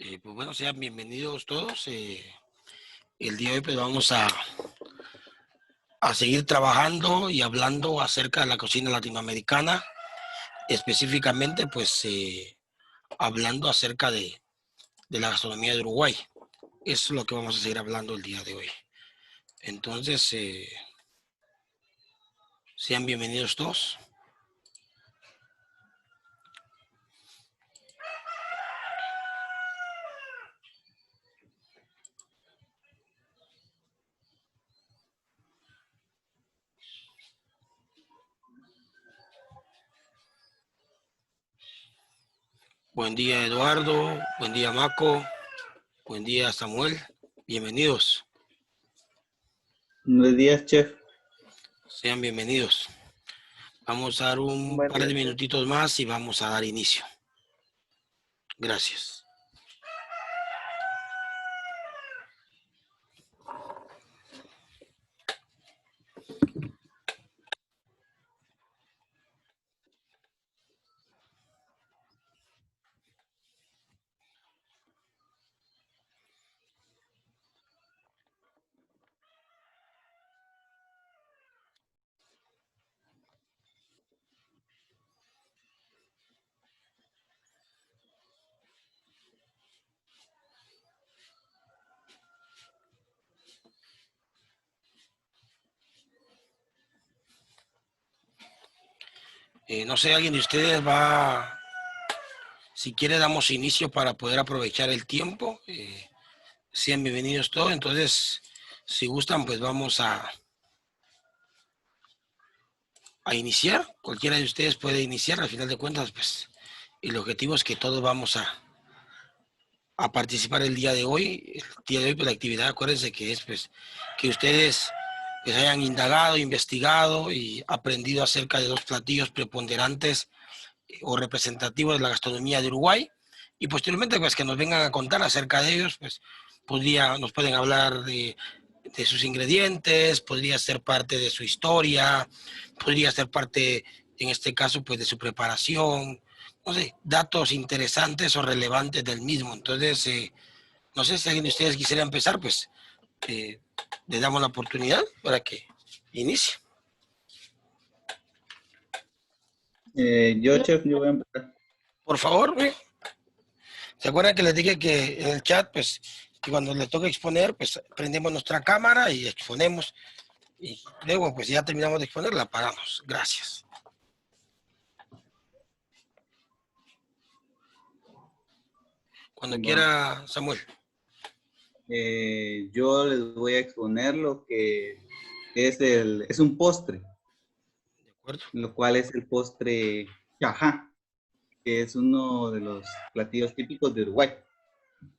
Pues bueno, sean bienvenidos todos. El día de hoy pues vamos a seguir trabajando y hablando acerca de la cocina latinoamericana, específicamente pues hablando acerca de la gastronomía de Uruguay. Eso es lo que vamos a seguir hablando el día de hoy. Entonces, sean bienvenidos todos. Buen día, Eduardo. Buen día, Maco. Buen día, Samuel. Bienvenidos. Buenos días, chef. Sean bienvenidos. Vamos a dar un Buen par día, de chef. minutitos más y vamos a dar inicio. Gracias. No sé, alguien de ustedes va, si quiere damos inicio para poder aprovechar el tiempo. Sean bienvenidos todos. Entonces, si gustan, pues vamos a iniciar. Cualquiera de ustedes puede iniciar. Al final de cuentas, pues el objetivo es que todos vamos a participar el día de hoy. El día de hoy, pues la actividad, acuérdense que es pues que ustedes pues hayan indagado, investigado y aprendido acerca de dos platillos preponderantes o representativos de la gastronomía de Uruguay, y posteriormente pues que nos vengan a contar acerca de ellos. Pues nos pueden hablar de sus ingredientes, podría ser parte de su historia, podría ser parte, en este caso, pues de su preparación, no sé, datos interesantes o relevantes del mismo. Entonces, no sé si alguien de ustedes quisiera empezar, pues les damos la oportunidad para que inicie. Yo, chef, yo voy a empezar. Por favor, ¿se acuerdan que les dije que en el chat, pues, que cuando le toca exponer, pues prendemos nuestra cámara y exponemos, y luego, pues ya terminamos de exponer, la apagamos? Gracias. Cuando Bueno, quiera, Samuel. yo les voy a exponer lo que es un postre, ¿De acuerdo? lo cual es el postre chajá, que es uno de los platillos típicos de Uruguay.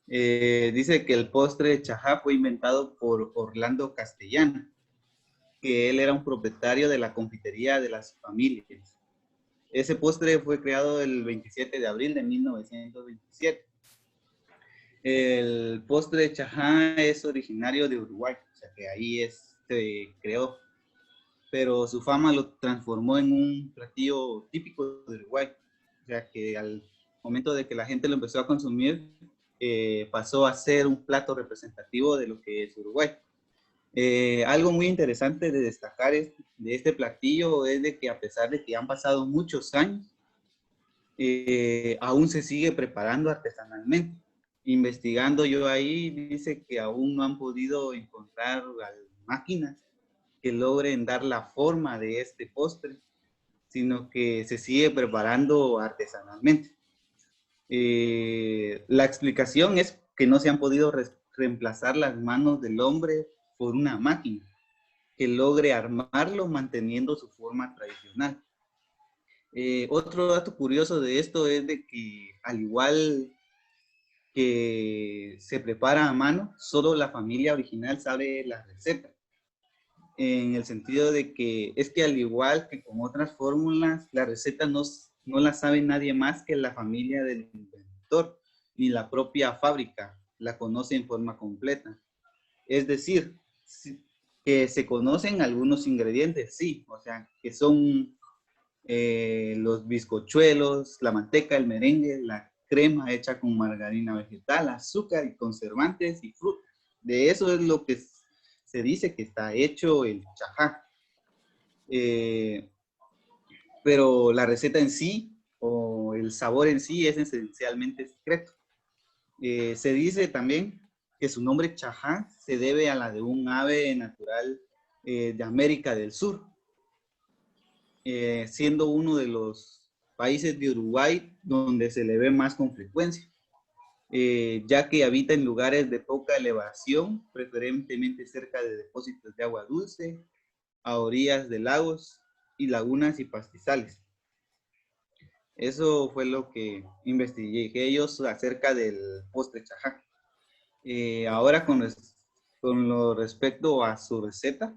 Dice que el postre chajá fue inventado por Orlando Castellano, que él era un propietario de la confitería de las familias. Ese postre fue creado el 27 de abril de 1927. El postre de chajá es originario de Uruguay, o sea que ahí se creó, pero su fama lo transformó en un platillo típico de Uruguay, o sea que al momento de que la gente lo empezó a consumir, pasó a ser un plato representativo de lo que es Uruguay. Algo muy interesante de destacar de este platillo es de que a pesar de que han pasado muchos años, aún se sigue preparando artesanalmente. Investigando yo ahí, dice que aún no han podido encontrar máquinas que logren dar la forma de este postre, sino que se sigue preparando artesanalmente. La explicación es que no se han podido reemplazar las manos del hombre por una máquina que logre armarlo manteniendo su forma tradicional. Otro dato curioso de esto es de que al igual que se prepara a mano, solo la familia original sabe la receta. En el sentido de que es que al igual que con otras fórmulas, la receta no la sabe nadie más que la familia del inventor, ni la propia fábrica la conoce en forma completa. Es decir, que se conocen algunos ingredientes, sí, o sea, que son los bizcochuelos, la manteca, el merengue, la crema hecha con margarina vegetal, azúcar y conservantes y fruta. De eso es lo que se dice que está hecho el chajá. Pero la receta en sí o el sabor en sí es esencialmente secreto. Se dice también que su nombre chajá se debe a la de un ave natural de América del Sur, siendo uno de los países de Uruguay donde se le ve más con frecuencia, ya que habita en lugares de poca elevación, preferentemente cerca de depósitos de agua dulce, a orillas de lagos y lagunas y pastizales. Eso fue lo que investigué ellos acerca del postre chajá. Ahora con lo respecto a su receta,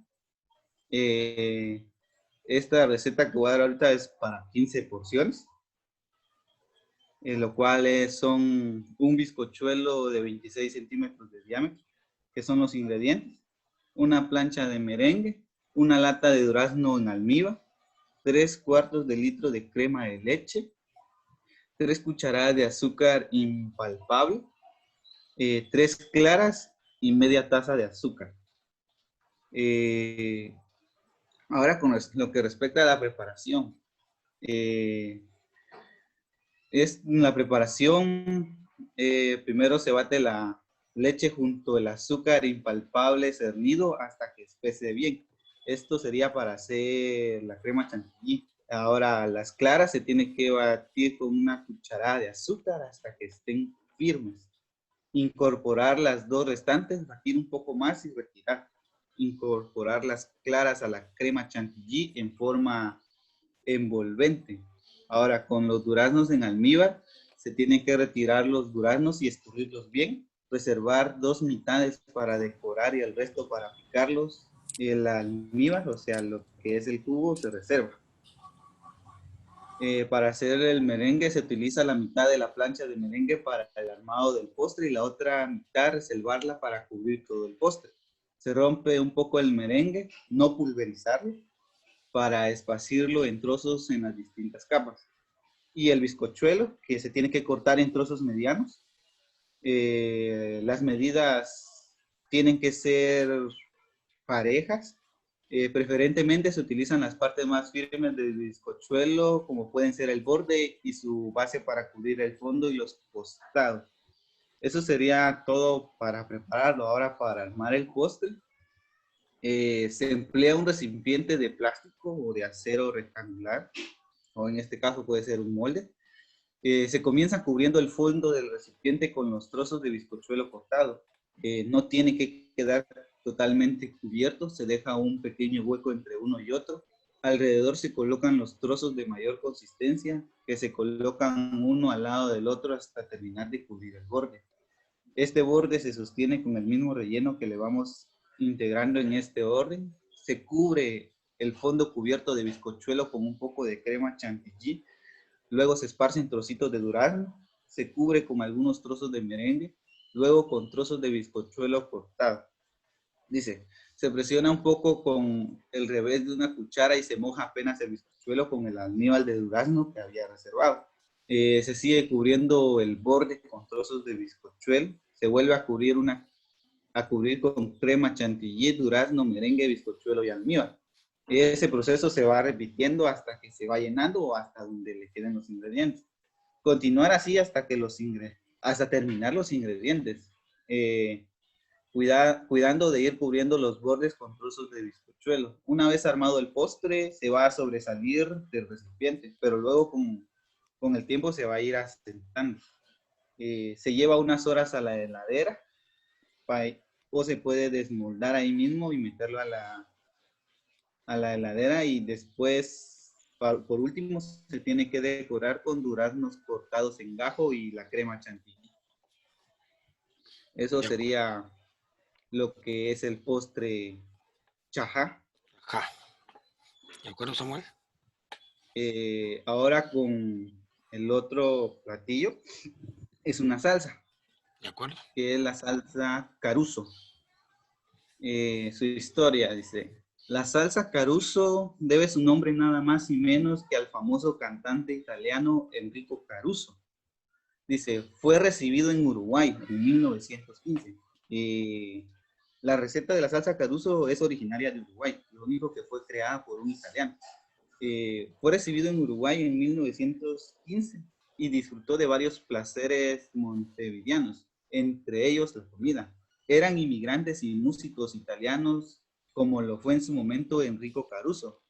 esta receta que voy a dar ahorita es para 15 porciones, lo cual son un bizcochuelo de 26 centímetros de diámetro, que son los ingredientes, una plancha de merengue, una lata de durazno en almíbar, 3/4 de litro de crema de leche, 3 cucharadas de azúcar impalpable, 3 claras y media taza de azúcar. Ahora con lo que respecta a la preparación. Es la preparación, primero se bate la leche junto al azúcar impalpable cernido hasta que espese bien. Esto sería para hacer la crema chantilly. Ahora las claras se tiene que batir con una cucharada de azúcar hasta que estén firmes. Incorporar las 2 restantes, batir un poco más y retirar. Incorporar las claras a la crema chantilly en forma envolvente. Ahora, con los duraznos en almíbar, se tienen que retirar los duraznos y escurrirlos bien. Reservar 2 mitades para decorar y el resto para picarlos. El almíbar, o sea, lo que es el jugo, se reserva. Para hacer el merengue se utiliza la mitad de la plancha de merengue para el armado del postre y la otra mitad reservarla para cubrir todo el postre. Se rompe un poco el merengue, no pulverizarlo, para esparcirlo en trozos en las distintas capas. Y el bizcochuelo, que se tiene que cortar en trozos medianos. Las medidas tienen que ser parejas. Preferentemente se utilizan las partes más firmes del bizcochuelo, como pueden ser el borde y su base para cubrir el fondo y los costados. Eso sería todo para prepararlo. Ahora, para armar el postre, se emplea un recipiente de plástico o de acero rectangular, o en este caso puede ser un molde. Se comienza cubriendo el fondo del recipiente con los trozos de bizcochuelo cortado. No tiene que quedar totalmente cubierto, se deja un pequeño hueco entre uno y otro. Alrededor se colocan los trozos de mayor consistencia, que se colocan uno al lado del otro hasta terminar de cubrir el borde. Este borde se sostiene con el mismo relleno que le vamos integrando en este orden. Se cubre el fondo cubierto de bizcochuelo con un poco de crema chantilly. Luego se esparcen trocitos de durazno. Se cubre con algunos trozos de merengue. Luego con trozos de bizcochuelo cortado. Dice, se presiona un poco con el revés de una cuchara y se moja apenas el bizcochuelo con el almíbar de durazno que había reservado. Se sigue cubriendo el borde con trozos de bizcochuelo. Se vuelve a cubrir con crema chantilly, durazno, merengue, bizcochuelo y almíbar. Ese proceso se va repitiendo hasta que se va llenando o hasta donde le queden los ingredientes. Continuar así hasta terminar los ingredientes. Cuidando de ir cubriendo los bordes con trozos de bizcochuelo. Una vez armado el postre, se va a sobresalir del recipiente, pero luego con el tiempo se va a ir asentando. Se lleva unas horas a la heladera o se puede desmoldar ahí mismo y meterlo a la heladera y después, por último, se tiene que decorar con duraznos cortados en gajo y la crema chantilly. Eso sería lo que es el postre chajá. Ajá. ¿De acuerdo, Samuel? Ahora con el otro platillo es una salsa. ¿De acuerdo? Que es la salsa Caruso. Su historia dice: la salsa Caruso debe su nombre nada más y menos que al famoso cantante italiano Enrico Caruso, Dice, fue recibido en Uruguay en 1915. La receta de la salsa Caruso es originaria de Uruguay, lo único que fue creada por un italiano. Fue recibido en Uruguay en 1915 y disfrutó de varios placeres montevideanos, entre ellos la comida. Eran inmigrantes y músicos italianos, como lo fue en su momento Enrico Caruso,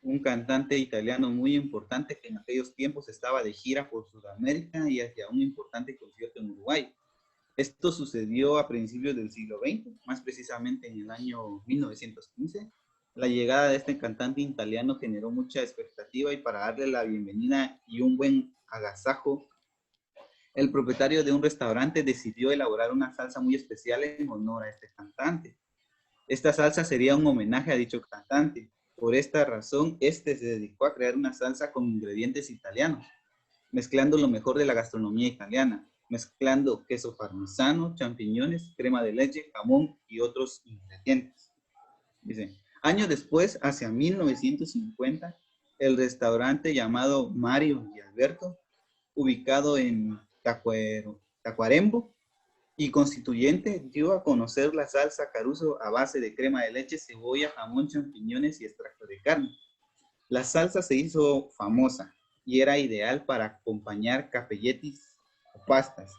un cantante italiano muy importante que en aquellos tiempos estaba de gira por Sudamérica y hacia un importante concierto en Uruguay. Esto sucedió a principios del siglo XX, más precisamente en el año 1915. La llegada de este cantante italiano generó mucha expectativa y para darle la bienvenida y un buen agasajo, el propietario de un restaurante decidió elaborar una salsa muy especial en honor a este cantante. Esta salsa sería un homenaje a dicho cantante. Por esta razón, este se dedicó a crear una salsa con ingredientes italianos, mezclando lo mejor de la gastronomía italiana, mezclando queso parmesano, champiñones, crema de leche, jamón y otros ingredientes. Dice, años después, hacia 1950, el restaurante llamado Mario y Alberto, ubicado en Tacuarembó y Constituyente, dio a conocer la salsa Caruso a base de crema de leche, cebolla, jamón, champiñones y extracto de carne. La salsa se hizo famosa y era ideal para acompañar capelletis o pastas.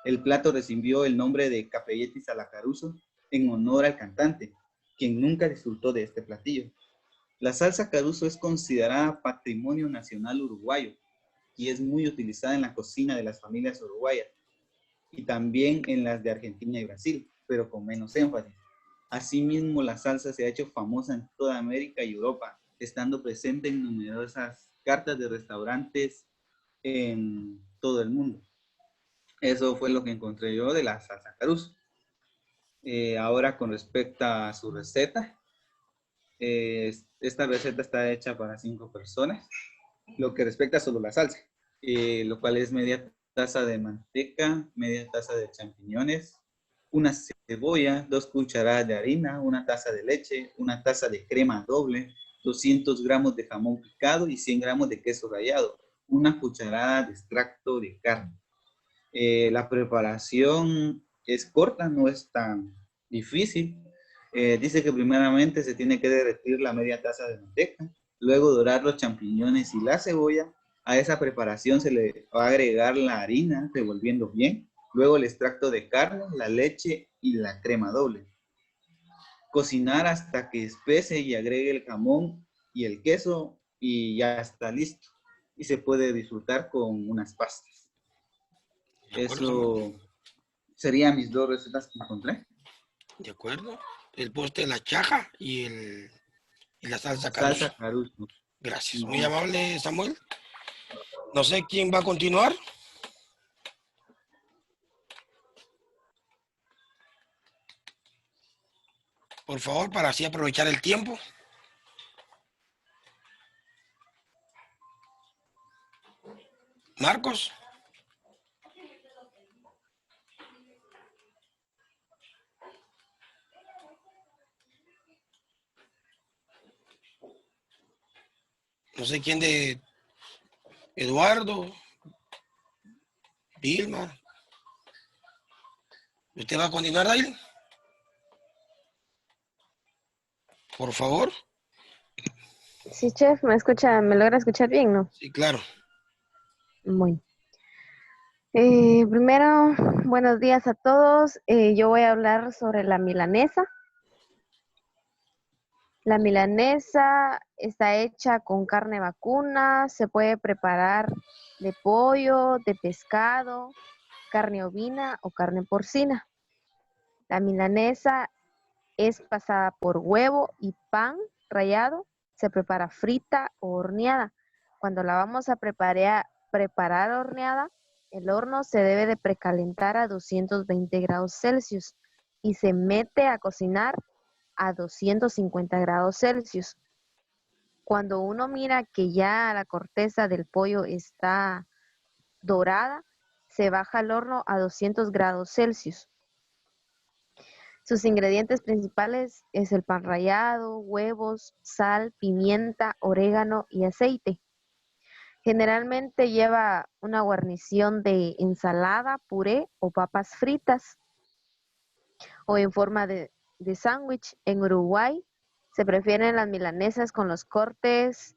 El plato recibió el nombre de capelletis a la Caruso en honor al cantante, quien nunca disfrutó de este platillo. La salsa Caruso es considerada patrimonio nacional uruguayo y es muy utilizada en la cocina de las familias uruguayas y también en las de Argentina y Brasil, pero con menos énfasis. Asimismo, la salsa se ha hecho famosa en toda América y Europa, estando presente en numerosas cartas de restaurantes en todo el mundo. Eso fue lo que encontré yo de la salsa Caruso. Ahora con respecto a su receta, esta receta está hecha para 5 personas, lo que respecta solo a la salsa, lo cual es media taza de manteca, media taza de champiñones, una cebolla, 2 cucharadas de harina, una taza de leche, una taza de crema doble, 200 gramos de jamón picado y 100 gramos de queso rallado, una cucharada de extracto de carne. La preparación es corta, no es tan difícil. Dice que primeramente se tiene que derretir la media taza de manteca, luego dorar los champiñones y la cebolla. A esa preparación se le va a agregar la harina, revolviendo bien, luego el extracto de carne, la leche y la crema doble. Cocinar hasta que espese y agregue el jamón y el queso y ya está listo. Y se puede disfrutar con unas pastas. ¿De acuerdo, Samuel? Eso serían mis 2 recetas que encontré. ¿De acuerdo? El postre, la chaja y la salsa Caruso. Salsa Caruso. Gracias. Muy Ujú. amable, Samuel. No sé quién va a continuar. Por favor, para así aprovechar el tiempo. Marcos. No sé quién de Eduardo, Vilma. ¿Usted va a continuar, Daily? Por favor. Sí, chef, me escucha, me logra escuchar bien, ¿no? Sí, claro. Bueno. Primero, buenos días a todos. Yo voy a hablar sobre la milanesa. La milanesa está hecha con carne vacuna, se puede preparar de pollo, de pescado, carne ovina o carne porcina. La milanesa es pasada por huevo y pan rallado, se prepara frita o horneada. Cuando la vamos a preparar horneada, el horno se debe de precalentar a 220 grados Celsius y se mete a cocinar a 250 grados Celsius. Cuando uno mira que ya la corteza del pollo está dorada, se baja el horno a 200 grados Celsius. Sus ingredientes principales es el pan rallado, huevos, sal, pimienta, orégano y aceite. Generalmente lleva una guarnición de ensalada, puré o papas fritas o en forma de sándwich. En Uruguay se prefieren las milanesas con los cortes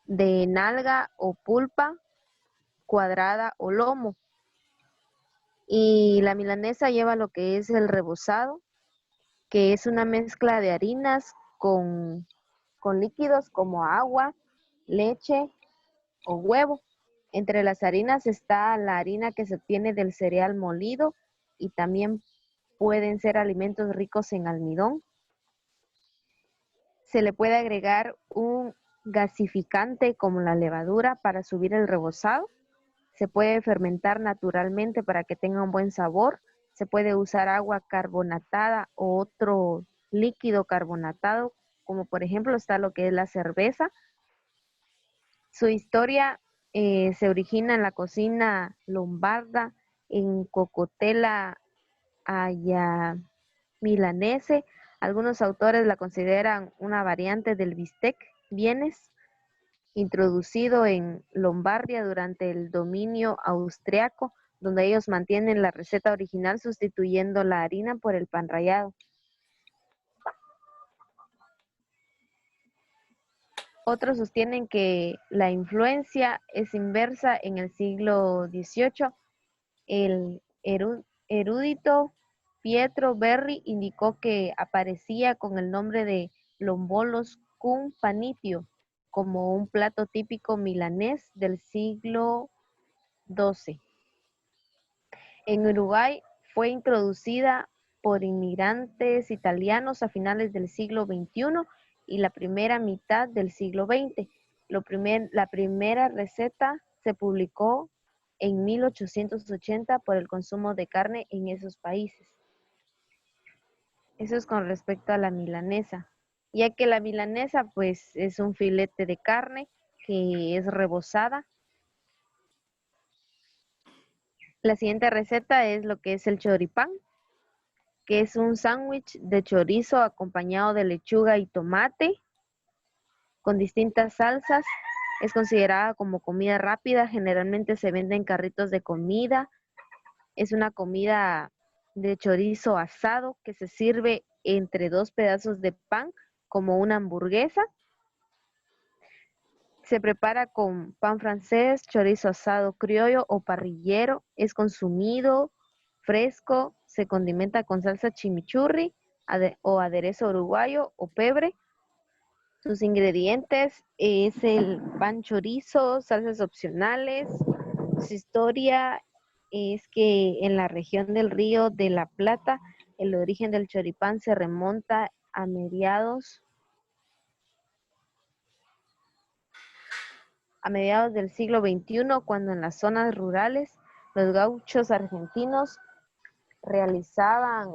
de nalga o pulpa, cuadrada o lomo. Y la milanesa lleva lo que es el rebozado, que es una mezcla de harinas con líquidos como agua, leche o huevo. Entre las harinas está la harina que se obtiene del cereal molido y también pueden ser alimentos ricos en almidón. Se le puede agregar un gasificante como la levadura para subir el rebozado. Se puede fermentar naturalmente para que tenga un buen sabor. Se puede usar agua carbonatada o otro líquido carbonatado, como por ejemplo está lo que es la cerveza. Su historia se origina en la cocina lombarda, en Cocotela allá milanese. Algunos autores la consideran una variante del bistec vienes, introducido en Lombardia durante el dominio austriaco, donde ellos mantienen la receta original sustituyendo la harina por el pan rallado. Otros sostienen que la influencia es inversa en el siglo XVIII. El erudito Pietro Berri indicó que aparecía con el nombre de lombolos cum panitio como un plato típico milanés del siglo XII. En Uruguay fue introducida por inmigrantes italianos a finales del siglo XXI y la primera mitad del siglo XX. La primera receta se publicó en 1880 por el consumo de carne en esos países. Eso es con respecto a la milanesa, ya que la milanesa pues es un filete de carne que es rebozada. La siguiente receta es lo que es el choripán, que es un sándwich de chorizo acompañado de lechuga y tomate con distintas salsas. Es considerada como comida rápida, generalmente se vende en carritos de comida. Es una comida de chorizo asado que se sirve entre dos pedazos de pan como una hamburguesa. Se prepara con pan francés, chorizo asado criollo o parrillero. Es consumido fresco, se condimenta con salsa chimichurri o aderezo uruguayo o pebre. Sus ingredientes es el pan chorizo, salsas opcionales. Su historia es que en la región del Río de la Plata, el origen del choripán se remonta a mediados del siglo XXI, cuando en las zonas rurales los gauchos argentinos realizaban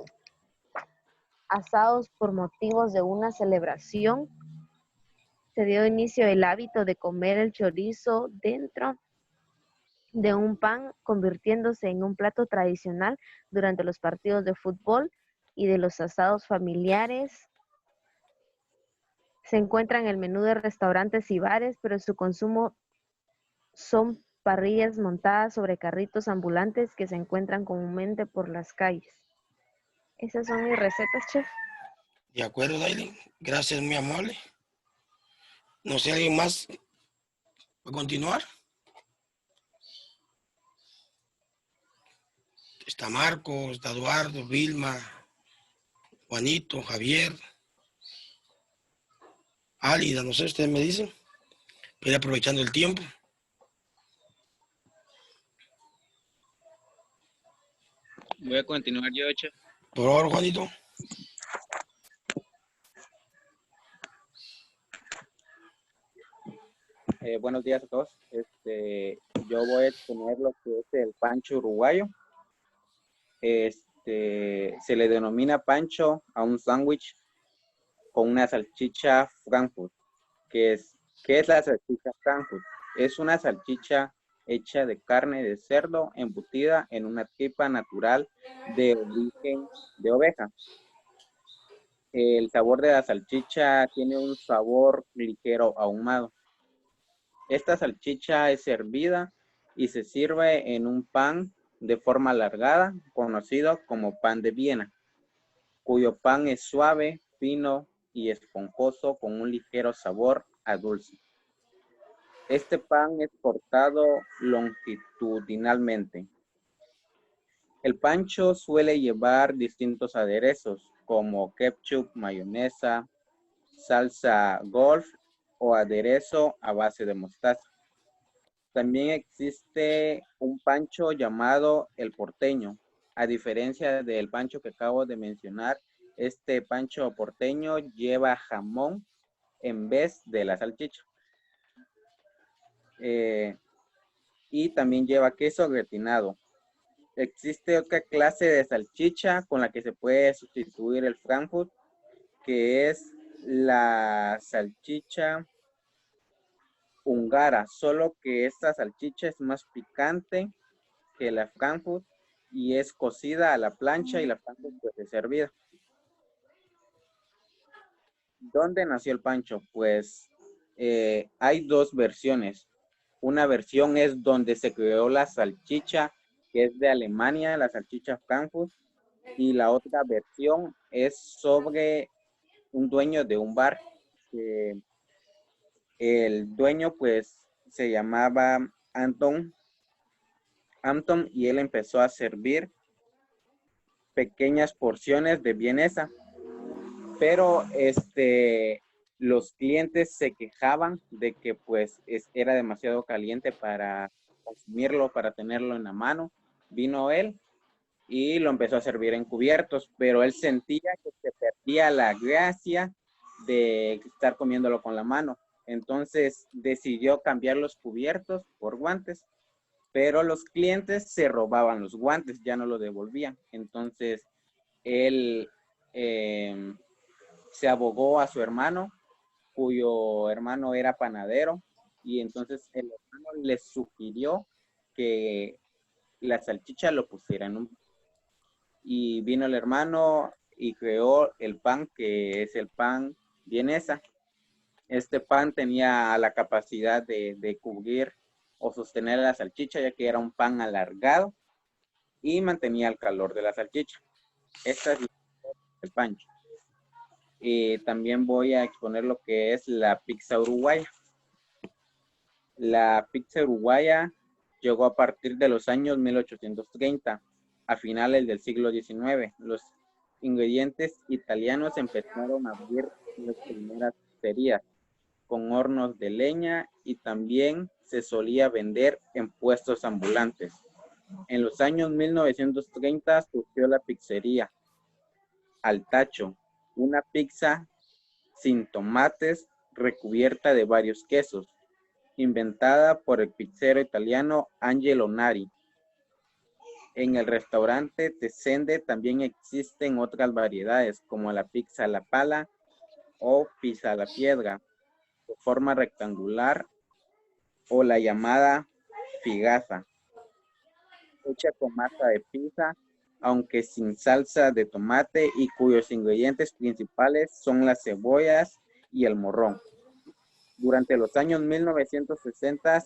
asados por motivos de una celebración. Se dio inicio el hábito de comer el chorizo dentro de un pan, convirtiéndose en un plato tradicional durante los partidos de fútbol y de los asados familiares. Se encuentra en el menú de restaurantes y bares, pero su consumo son parrillas montadas sobre carritos ambulantes que se encuentran comúnmente por las calles. Esas son mis recetas, chef. De acuerdo, Daily. Gracias, muy amable. No sé, ¿alguien más va a continuar? Está Marcos, está Eduardo, Vilma, Juanito, Javier, Álida, no sé, ustedes me dicen. Voy aprovechando el tiempo. Voy a continuar yo, chef. Por favor, Juanito. Buenos días a todos. Yo voy a exponer lo que es el pancho uruguayo. Se le denomina pancho a un sándwich con una salchicha Frankfurt. ¿Qué es la salchicha Frankfurt? Es una salchicha hecha de carne de cerdo embutida en una tripa natural de origen de oveja. El sabor de la salchicha tiene un sabor ligero ahumado. Esta salchicha es servida y se sirve en un pan de forma alargada, conocido como pan de Viena, cuyo pan es suave, fino y esponjoso con un ligero sabor a dulce. Este pan es cortado longitudinalmente. El pancho suele llevar distintos aderezos como ketchup, mayonesa, salsa golf o aderezo a base de mostaza. También existe un pancho llamado el porteño. A diferencia del pancho que acabo de mencionar, este pancho porteño lleva jamón en vez de la salchicha. Y también lleva queso gratinado. Existe otra clase de salchicha con la que se puede sustituir el Frankfurt, que es la salchicha húngara, solo que esta salchicha es más picante que la Frankfurt y es cocida a la plancha y la Frankfurt pues es servida. ¿Dónde nació el pancho? Pues hay dos versiones. Una versión es donde se creó la salchicha, que es de Alemania, la salchicha Frankfurt, y la otra versión es sobre un dueño de un bar. El dueño pues se llamaba Anton y él empezó a servir pequeñas porciones de vienesa, pero los clientes se quejaban de que pues era demasiado caliente para consumirlo, para tenerlo en la mano. Vino él y lo empezó a servir en cubiertos, pero él sentía que se perdía la gracia de estar comiéndolo con la mano. Entonces decidió cambiar los cubiertos por guantes, pero los clientes se robaban los guantes, ya no lo devolvían. Entonces él se abogó a su hermano, cuyo hermano era panadero, y entonces el hermano le sugirió que la salchicha lo pusiera en un... Y vino el hermano y creó el pan, que es el pan vienesa. Este pan tenía la capacidad de cubrir o sostener la salchicha, ya que era un pan alargado y mantenía el calor de la salchicha. Esta es el pancho. Y también voy a exponer lo que es la pizza uruguaya. La pizza uruguaya llegó a partir de los años 1830, a finales del siglo XIX. Los ingredientes italianos empezaron a abrir las primeras pizzerías con hornos de leña y también se solía vender en puestos ambulantes. En los años 1930 surgió la pizzería al tacho, una pizza sin tomates recubierta de varios quesos, inventada por el pizzero italiano Angelo Nari. En el restaurante Tessende también existen otras variedades como la pizza a la pala o pizza a la piedra, de forma rectangular, o la llamada figaza, hecha con masa de pizza, aunque sin salsa de tomate y cuyos ingredientes principales son las cebollas y el morrón. Durante los años 1960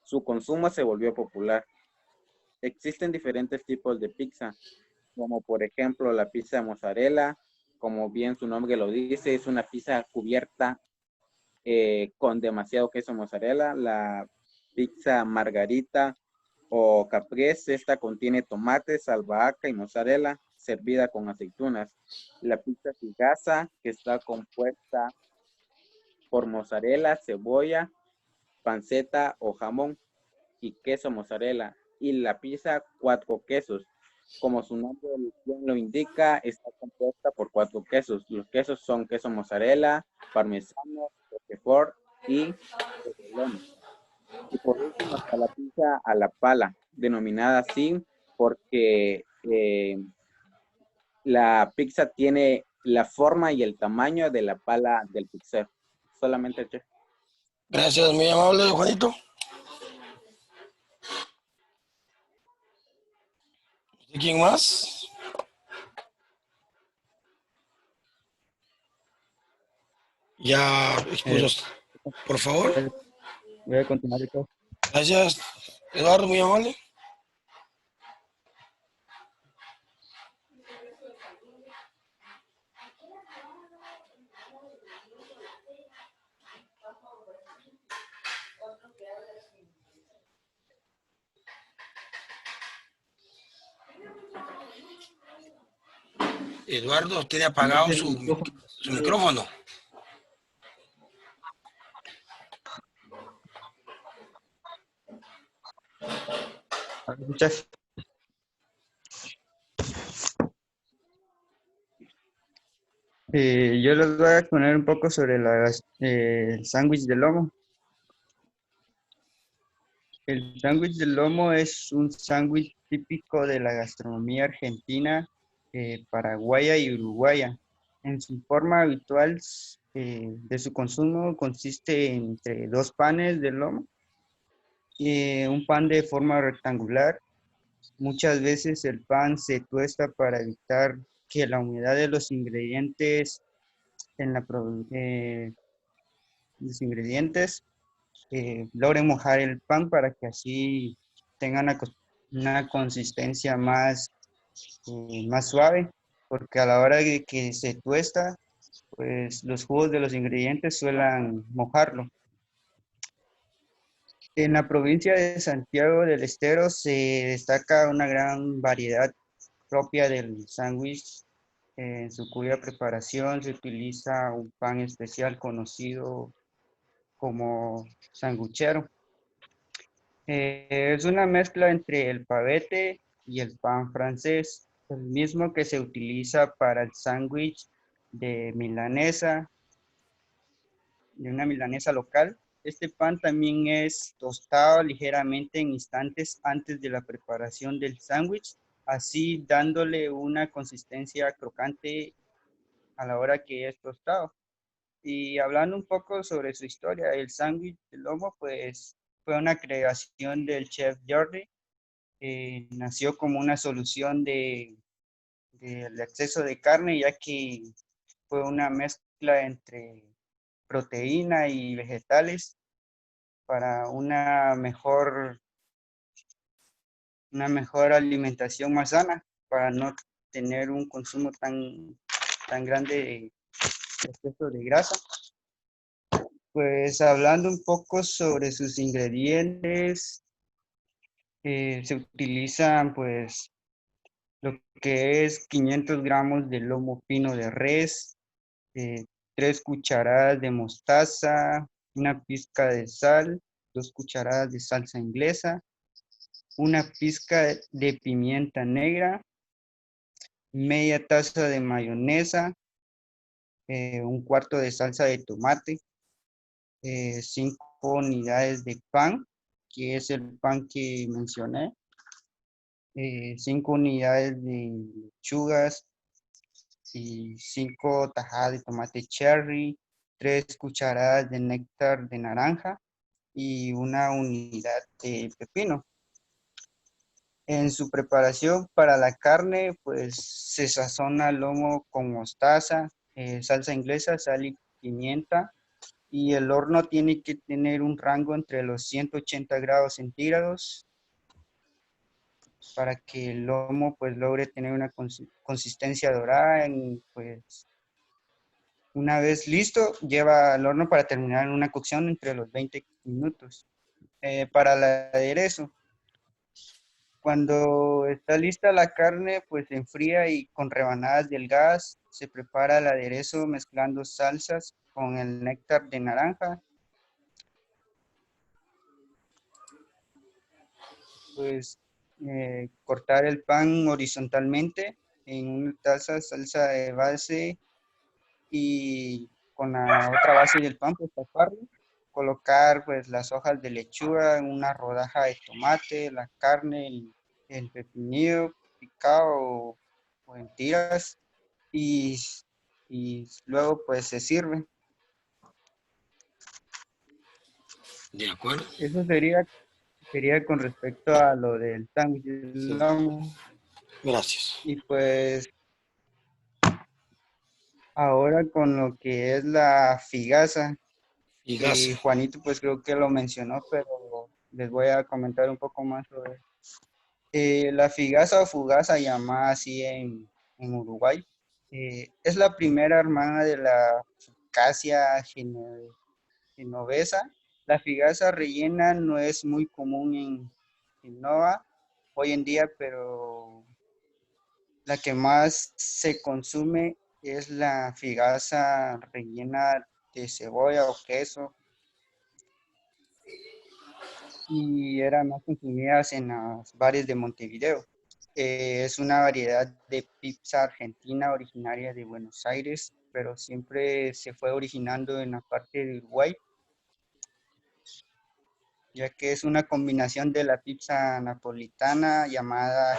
su consumo se volvió popular. Existen diferentes tipos de pizza, como por ejemplo la pizza mozzarella, como bien su nombre lo dice, es una pizza cubierta con demasiado queso mozzarella. La pizza margarita o caprese, esta contiene tomates, albahaca y mozzarella, servida con aceitunas. La pizza figaza, que está compuesta por mozzarella, cebolla, panceta o jamón y queso mozzarella. Y la pizza cuatro quesos, como su nombre lo indica, está compuesta por cuatro quesos. Los quesos son queso mozzarella, parmesano, roquefort y provolone. Y por último está la pizza a la pala, denominada así porque la pizza tiene la forma y el tamaño de la pala del pizzero. Solamente chef. Gracias, muy amable, Juanito. ¿Y quién más? Ya expuso Por favor. Voy a continuar. Gracias, Eduardo, muy amable. Eduardo, tiene apagado su micrófono. Muchas. Yo les voy a exponer un poco sobre el sándwich de lomo. El sándwich de lomo es un sándwich típico de la gastronomía argentina, paraguaya y uruguaya. En su forma habitual de su consumo consiste entre 2 panes de lomo y un pan de forma rectangular. Muchas veces el pan se tuesta para evitar que la humedad de los ingredientes logren mojar el pan para que así tenga una consistencia más suave, porque a la hora de que se tuesta, pues los jugos de los ingredientes suelen mojarlo. En la provincia de Santiago del Estero se destaca una gran variedad propia del sándwich. En su cuya preparación se utiliza un pan especial conocido como sanguchero. Es una mezcla entre el pavete y el pan francés, el mismo que se utiliza para el sándwich de una milanesa local. Este pan también es tostado ligeramente en instantes antes de la preparación del sándwich, así dándole una consistencia crocante a la hora que es tostado. Y hablando un poco sobre su historia, el sándwich de lomo, pues fue una creación del chef Jordi. Nació como una solución del exceso de carne, ya que fue una mezcla entre proteína y vegetales para una mejor alimentación más sana, para no tener un consumo tan grande de exceso de grasa. Pues hablando un poco sobre sus ingredientes, se utilizan pues lo que es 500 gramos de lomo fino de res, 3 cucharadas de mostaza, una pizca de sal, 2 cucharadas de salsa inglesa, una pizca de pimienta negra, media taza de mayonesa, un cuarto de salsa de tomate, 5 unidades de pan, que es el pan que mencioné, 5 unidades de lechugas y 5 tajadas de tomate cherry, 3 cucharadas de néctar de naranja y una unidad de pepino. En su preparación para la carne, pues se sazona el lomo con mostaza, salsa inglesa, sal y pimienta. Y el horno tiene que tener un rango entre los 180 grados centígrados para que el lomo pues logre tener una consistencia dorada. Pues una vez listo, lleva al horno para terminar en una cocción entre los 20 minutos. Para el aderezo, cuando está lista la carne, pues se enfría y con rebanadas delgadas se prepara el aderezo mezclando salsas con el néctar de naranja. Pues cortar el pan horizontalmente en una taza, salsa de base y con la otra base del pan, pues taparlo. Colocar pues las hojas de lechuga en una rodaja de tomate, la carne, el pepinillo picado o en tiras y luego pues se sirve. De acuerdo. Eso sería con respecto a lo del sándwich de lomo. Gracias. Y pues ahora con lo que es la figaza. Figasa. Juanito pues creo que lo mencionó, pero les voy a comentar un poco más sobre eso. La figasa o fugaza, llamada así en Uruguay, es la primera hermana de la Fucasia genovesa. La figasa rellena no es muy común en Genova hoy en día, pero la que más se consume es la figasa rellena de cebolla o queso y eran más consumidas en los bares de Montevideo. Es una variedad de pizza argentina originaria de Buenos Aires, pero siempre se fue originando en la parte de Uruguay, ya que es una combinación de la pizza napolitana llamada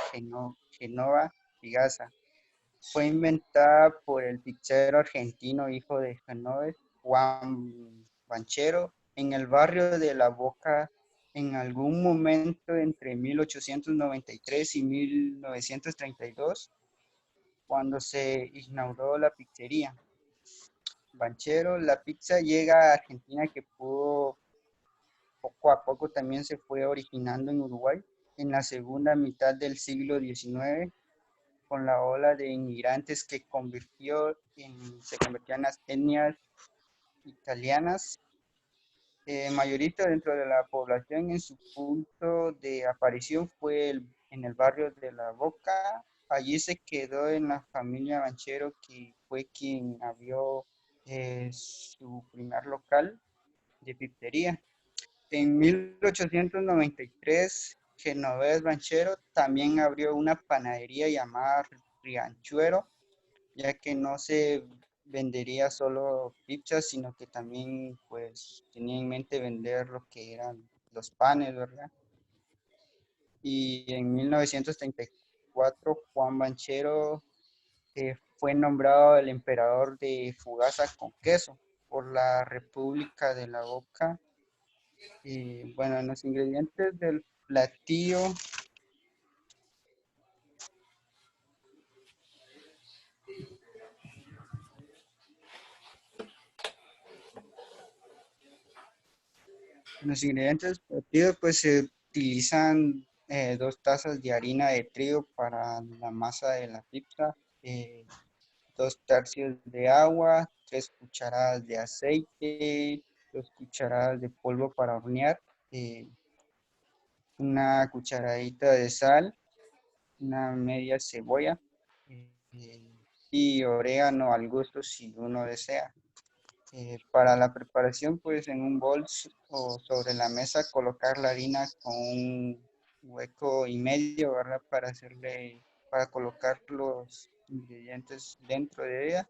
Genova Figasa. Fue inventada por el pizzero argentino hijo de Genovés, Juan Banchero, en el barrio de La Boca en algún momento entre 1893 y 1932, cuando se inauguró la pizzería. Banchero, la pizza llega a Argentina que pudo poco a poco también se fue originando en Uruguay en la segunda mitad del siglo XIX con la ola de inmigrantes que se convirtió en las etnias italianas, mayorista dentro de la población. En su punto de aparición fue en el barrio de La Boca. Allí se quedó en la familia Banchero, que fue quien abrió su primer local de pizzería. En 1893, Genovés Banchero también abrió una panadería llamada Riachuelo, ya que no se vendería solo pizzas, sino que también pues tenía en mente vender lo que eran los panes, ¿verdad? Y en 1934 Juan Banchero fue nombrado el emperador de Fugaza con queso por la República de la Boca. Y bueno, en los ingredientes del platillo pues se utilizan 2 tazas de harina de trigo para la masa de la pizza, 2 tercios de agua, 3 cucharadas de aceite, 2 cucharadas de polvo para hornear, una cucharadita de sal, una media cebolla y orégano al gusto si uno desea. Para la preparación, pues en un bol o sobre la mesa colocar la harina con un hueco y medio, ¿verdad? Para colocar los ingredientes dentro de ella.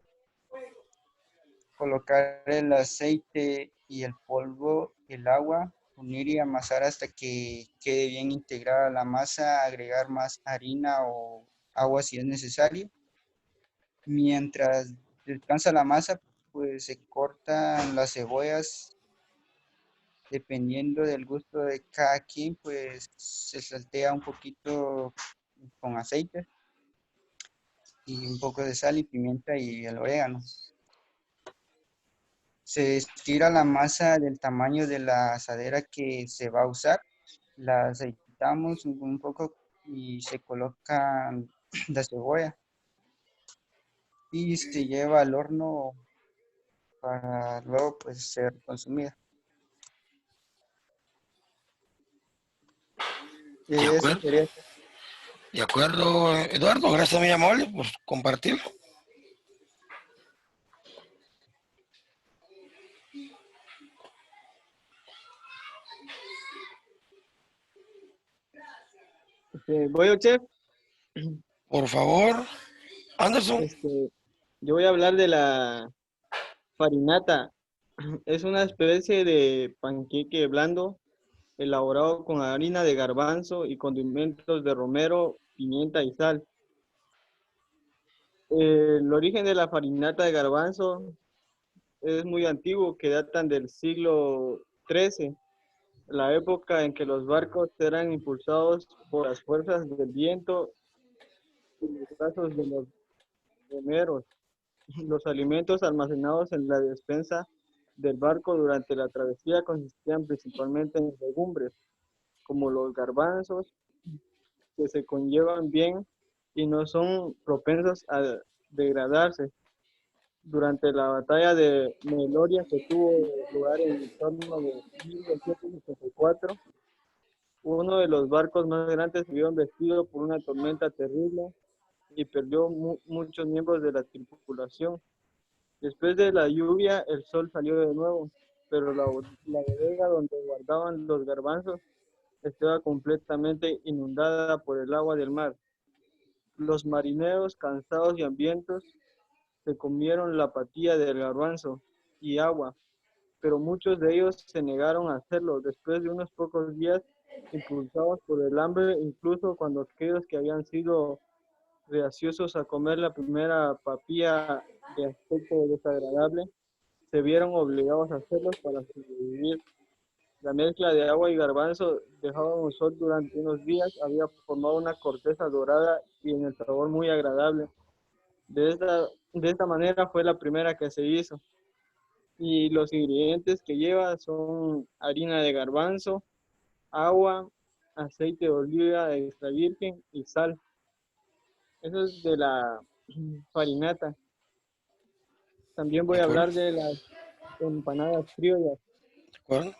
Colocar el aceite y el polvo, el agua, unir y amasar hasta que quede bien integrada la masa, agregar más harina o agua si es necesario. Mientras descansa la masa, pues se cortan las cebollas dependiendo del gusto de cada quien, pues se saltea un poquito con aceite y un poco de sal y pimienta y el orégano. Se estira la masa del tamaño de la asadera que se va a usar, la aceitamos un poco y se coloca la cebolla y se lleva al horno para luego pues ser consumida. De Eso acuerdo, sería. de acuerdo, Eduardo, gracias, muy amable por compartir. Voy a chef. Por favor, Anderson. Yo voy a hablar de la farinata. Es una especie de panqueque blando elaborado con harina de garbanzo y condimentos de romero, pimienta y sal. El origen de la farinata de garbanzo es muy antiguo, que datan del siglo XIII, la época en que los barcos eran impulsados por las fuerzas del viento y los brazos de los remeros. Los alimentos almacenados en la despensa del barco durante la travesía consistían principalmente en legumbres, como los garbanzos, que se conllevan bien y no son propensos a degradarse. Durante la batalla de Meloria, que tuvo lugar en torno de 1264, uno de los barcos más grandes se vio embestido por una tormenta terrible y perdió muchos miembros de la tripulación. Después de la lluvia, el sol salió de nuevo, pero la bodega donde guardaban los garbanzos estaba completamente inundada por el agua del mar. Los marineros, cansados y hambrientos, se comieron la patilla del garbanzo y agua, pero muchos de ellos se negaron a hacerlo. Después de unos pocos días, impulsados por el hambre, incluso cuando aquellos que habían sido reaciosos a comer la primera papilla de aspecto desagradable, se vieron obligados a hacerlos para sobrevivir. La mezcla de agua y garbanzo dejada en el sol durante unos días había formado una corteza dorada y en el sabor muy agradable. De esta manera fue la primera que se hizo. Y los ingredientes que lleva son harina de garbanzo, agua, aceite de oliva extra virgen y sal. Eso es de la farinata. También voy ¿De a acuerdo? hablar de las empanadas criollas. ¿De acuerdo?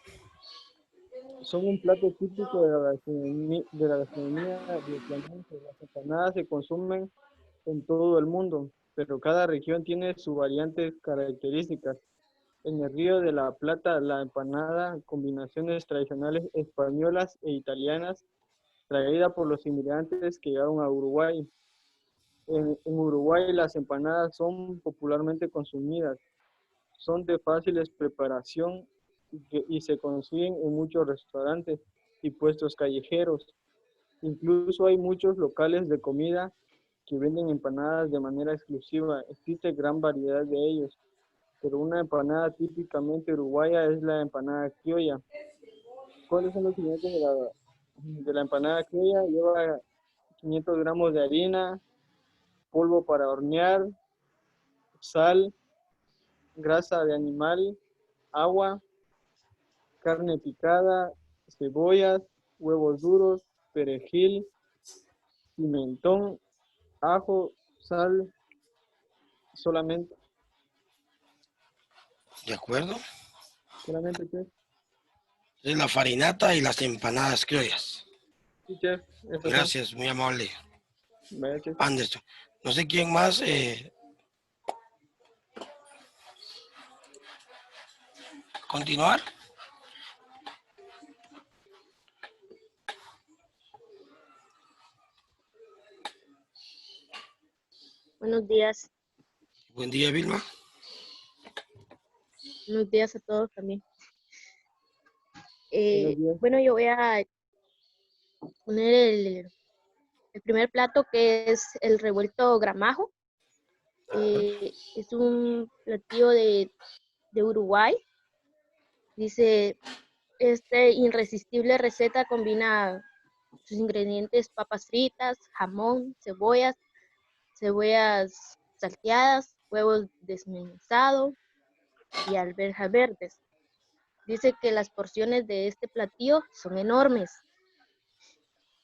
Son un plato típico de la gastronomía vietnamita. Las empanadas se consumen en todo el mundo, pero cada región tiene sus variantes características. En el Río de la Plata, la empanada, combinaciones tradicionales españolas e italianas, traída por los inmigrantes que llegaron a Uruguay. En Uruguay las empanadas son popularmente consumidas, son de fáciles preparación y se consiguen en muchos restaurantes y puestos callejeros. Incluso hay muchos locales de comida que venden empanadas de manera exclusiva. Existe gran variedad de ellos, pero una empanada típicamente uruguaya es la empanada criolla. ¿Cuáles son los ingredientes de la empanada criolla? Lleva 500 gramos de harina, polvo para hornear, sal, grasa de animal, agua, carne picada, cebollas, huevos duros, perejil, pimentón, ajo, sal, solamente ¿De acuerdo? ¿qué? Es la farinata y las empanadas criollas. Sí, chef, esas son. Gracias, muy amable, Vaya, chef. Anderson. No sé quién más. Continuar. Buenos días. Buen día, Vilma. Buenos días a todos también. Buenos días. Bueno, yo voy a poner el primer plato, que es el revuelto gramajo. Es un platillo de Uruguay. Dice, esta irresistible receta combina sus ingredientes: papas fritas, jamón, cebollas salteadas, huevos desmenuzados y alberjas verdes. Dice que las porciones de este platillo son enormes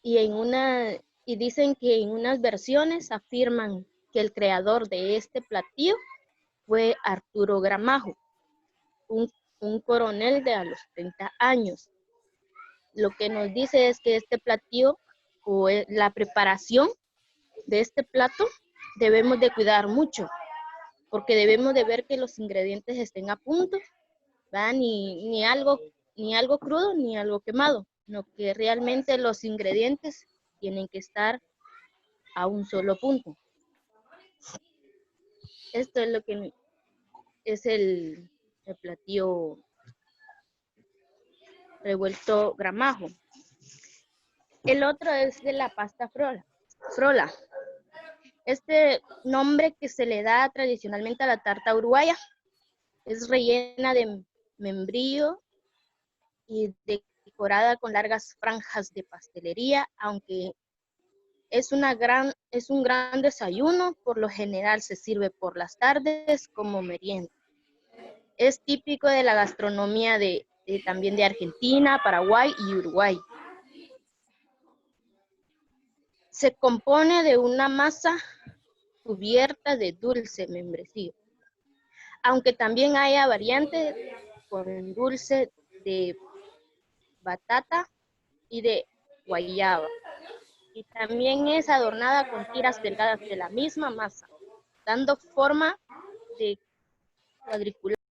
y dicen que en unas versiones afirman que el creador de este platillo fue Arturo Gramajo, un coronel de a los 30 años. Lo que nos dice es que este platillo o la preparación de este plato debemos de cuidar mucho, porque debemos de ver que los ingredientes estén a punto, ¿verdad? Ni algo crudo ni algo quemado, sino que realmente los ingredientes tienen que estar a un solo punto. Esto es lo que es el platillo revuelto gramajo. El otro es de la pasta frola. Este nombre que se le da tradicionalmente a la tarta uruguaya es rellena de membrillo y decorada con largas franjas de pastelería, aunque es un gran desayuno. Por lo general se sirve por las tardes como merienda. Es típico de la gastronomía también de Argentina, Paraguay y Uruguay. Se compone de una masa cubierta de dulce membrillo, aunque también haya variantes con dulce de batata y de guayaba. Y también es adornada con tiras delgadas de la misma masa, dando forma de cuadricular.